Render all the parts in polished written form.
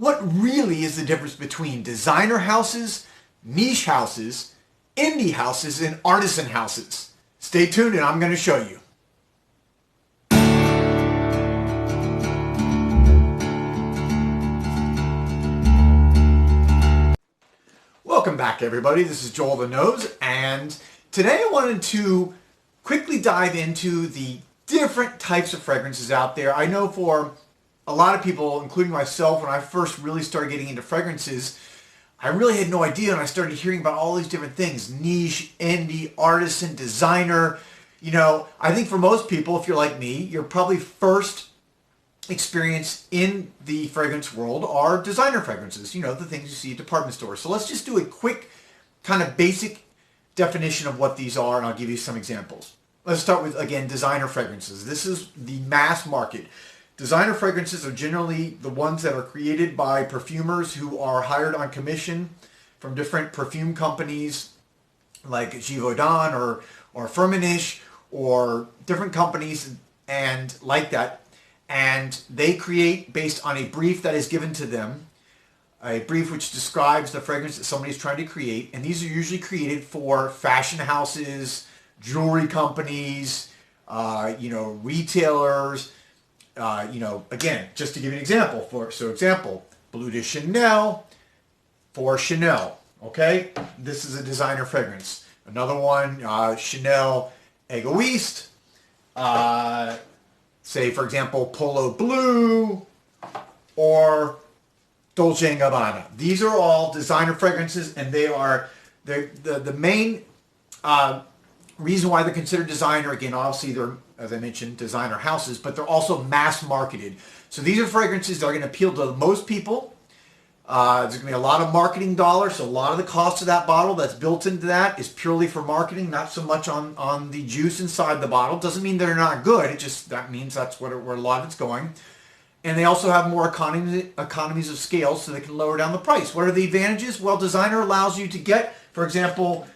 what really is the difference between designer houses, niche houses, indie houses, and artisan houses? Stay tuned and I'm going to show you. Welcome back, everybody. This is JoelTheNose, and today I wanted to quickly dive into the different types of fragrances out there. I know for a lot of people, including myself, when I first really started getting into fragrances, I really had no idea, and I started hearing about all these different things: niche, indie, artisan, designer. You know, I think for most people, if you're like me, your probably first experience in the fragrance world are designer fragrances, you know, the things you see at department stores. So let's just do a quick kind of basic definition of what these are, and I'll give you some examples. Let's start with, again, designer fragrances. This is the mass market. Designer fragrances are generally the ones that are created by perfumers who are hired on commission from different perfume companies like Givaudan or Firmenich or different companies and like that. And they create based on a brief that is given to them, a brief which describes the fragrance that somebody is trying to create. And these are usually created for fashion houses, jewelry companies, retailers. Again, just to give you an example, example, Bleu de Chanel for Chanel. Okay, this is a designer fragrance. Another one, Chanel Egoiste. Say, for example, Polo Blue or Dolce & Gabbana. These are all designer fragrances, and they are the main reason why they're considered designer. Again, obviously they're, as I mentioned, designer houses, but they're also mass marketed. So these are fragrances that are going to appeal to most people. There's going to be a lot of marketing dollars, so a lot of the cost of that bottle that's built into that is purely for marketing, not so much on the juice inside the bottle. Doesn't mean they're not good, it just, that means that's where a lot of it's going. And they also have more economies of scale, so they can lower down the price. What are the advantages? Well, designer allows you to get, for example,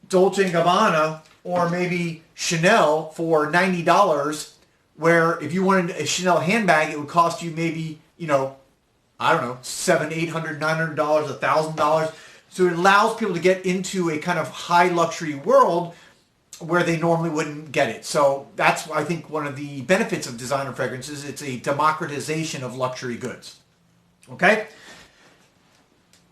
Dolce & Gabbana or maybe Chanel for $90, where if you wanted a Chanel handbag, it would cost you maybe, I don't know, $700, $800, $900, $1,000. So it allows people to get into a kind of high luxury world where they normally wouldn't get it. So that's, I think, one of the benefits of designer fragrances. It's a democratization of luxury goods. Okay?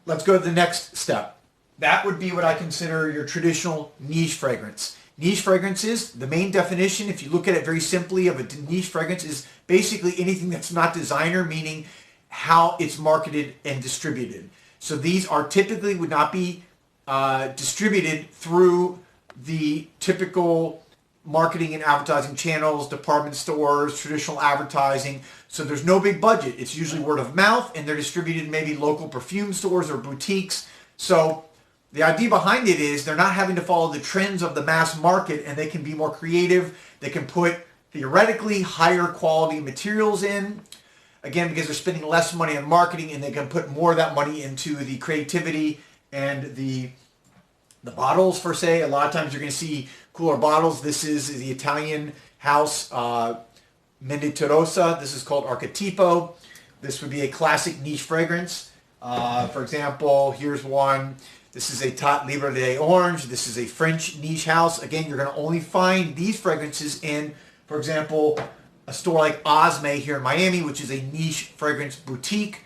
Let's go to the next step. That would be what I consider your traditional niche fragrance. Niche fragrances, the main definition, if you look at it very simply, of a niche fragrance is basically anything that's not designer, meaning how it's marketed and distributed. So these are typically would not be distributed through the typical marketing and advertising channels, department stores, traditional advertising. So there's no big budget. It's usually word of mouth, and they're distributed in maybe local perfume stores or boutiques. So the idea behind it is they're not having to follow the trends of the mass market, and they can be more creative. They can put theoretically higher quality materials in. Again, because they're spending less money on marketing, and they can put more of that money into the creativity and the bottles, per se. A lot of times you're going to see cooler bottles. This is the Italian house, Menditarosa. This is called Archetipo. This would be a classic niche fragrance. For example, here's one. This is a Tat Libre d'Orange. This is a French niche house. Again, you're going to only find these fragrances in, for example, a store like Osme here in Miami, which is a niche fragrance boutique.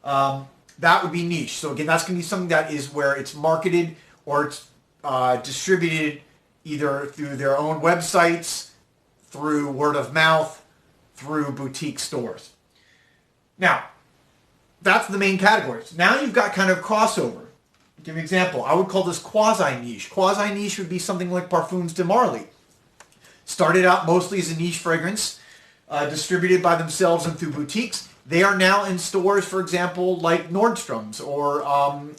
That would be niche. So again, that's going to be something that is where it's marketed or it's distributed either through their own websites, through word of mouth, through boutique stores. Now, that's the main categories. Now you've got kind of crossover. I'll give you an example. I would call this quasi-niche. Quasi-niche would be something like Parfums de Marly. Started out mostly as a niche fragrance, distributed by themselves and through boutiques. They are now in stores, for example, like Nordstrom's or,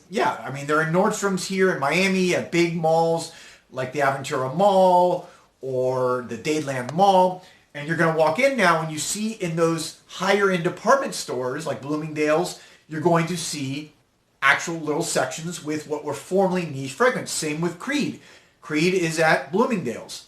they're in Nordstrom's here in Miami at big malls like the Aventura Mall or the Dadeland Mall. And you're going to walk in now and you see in those higher end department stores like Bloomingdale's, you're going to see actual little sections with what were formerly niche fragrance. Same with Creed. Creed is at Bloomingdale's.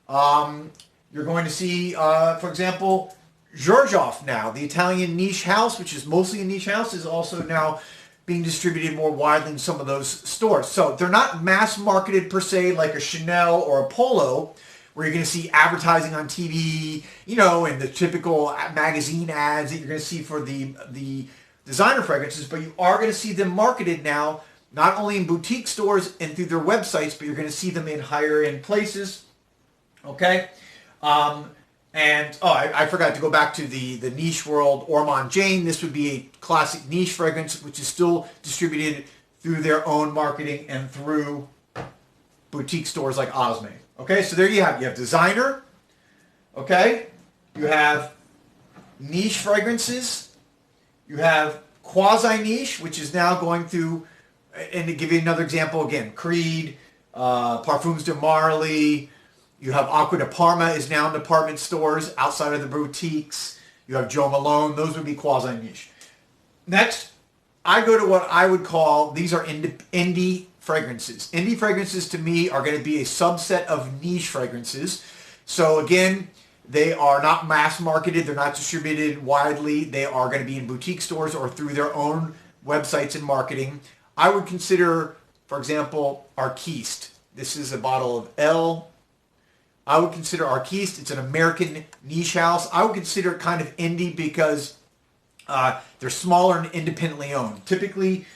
You're going to see, for example, Georgioff now, the Italian niche house, which is mostly a niche house, is also now being distributed more widely in some of those stores. So they're not mass marketed per se like a Chanel or a Polo, where you're going to see advertising on TV, you know, and the typical magazine ads that you're going to see for the designer fragrances, but you are going to see them marketed now, not only in boutique stores and through their websites, but you're going to see them in higher end places. Okay? I forgot to go back to the niche world. Ormond Jane, this would be a classic niche fragrance, which is still distributed through their own marketing and through boutique stores like Osme. Okay, so there you have designer. Okay, you have niche fragrances. You have quasi-niche, which is now going through, and to give you another example again, Creed, Parfums de Marly. You have Acqua di Parma is now in department stores outside of the boutiques. You have Joe Malone. Those would be quasi-niche. Next, I go to what I would call, these are indie fragrances. Indie fragrances to me are going to be a subset of niche fragrances. So again, they are not mass marketed. They're not distributed widely. They are going to be in boutique stores or through their own websites and marketing. I would consider, for example, Arquiste. This is a bottle of L. I would consider Arquiste. It's an American niche house. I would consider it kind of indie because they're smaller and independently owned. Typically,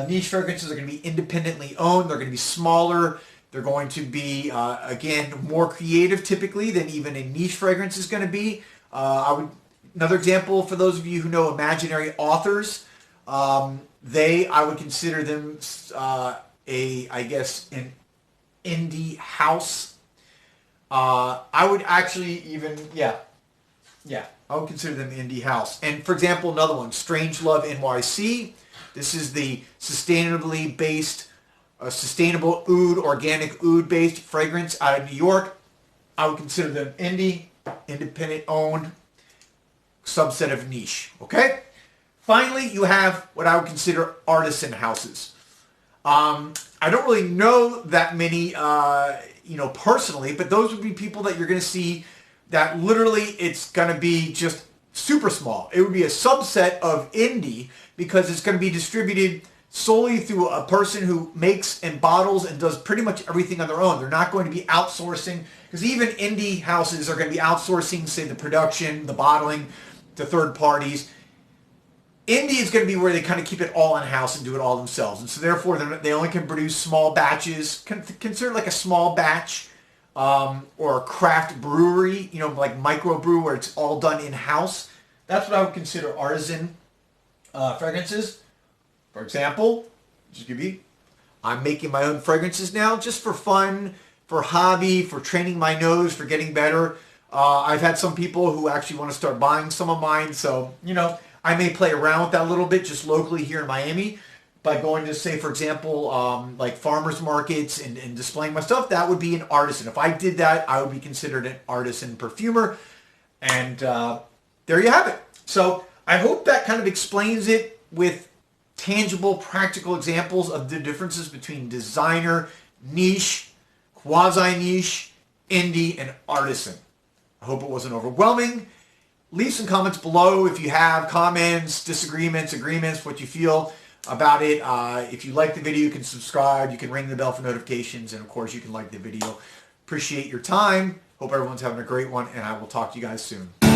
niche fragrances are going to be independently owned. They're going to be smaller. They're going to be, again, more creative typically than even a niche fragrance is going to be. Another example for those of you who know imaginary authors, I would consider them an indie house. I would actually even, I would consider them indie house. And for example, another one, Strangelove NYC. This is the sustainably based, sustainable oud, organic oud based fragrance out of New York. I would consider them indie, independent owned, subset of niche. Okay? Finally, you have what I would consider artisan houses. I don't really know that many, personally, but those would be people that you're going to see that literally it's going to be just super small. It would be a subset of indie because it's going to be distributed solely through a person who makes and bottles and does pretty much everything on their own. They're not going to be outsourcing, because even indie houses are going to be outsourcing, say, the production, the bottling to third parties. Indie is going to be where they kind of keep it all in-house and do it all themselves. And so therefore, they only can produce small batches. Consider like a small batch or a craft brewery, like microbrew where it's all done in-house. That's what I would consider artisan fragrances. For example, I'm making my own fragrances now just for fun, for hobby, for training my nose, for getting better. I've had some people who actually want to start buying some of mine. So, I may play around with that a little bit just locally here in Miami by going to, say, for example, like farmers markets and displaying my stuff. That would be an artisan. If I did that, I would be considered an artisan perfumer. And there you have it. So I hope that kind of explains it with tangible, practical examples of the differences between designer, niche, quasi-niche, indie, and artisan. I hope it wasn't overwhelming. Leave some comments below if you have comments, disagreements, agreements, what you feel about it. If you like the video, you can subscribe. You can ring the bell for notifications. And, of course, you can like the video. Appreciate your time. Hope everyone's having a great one, and I will talk to you guys soon.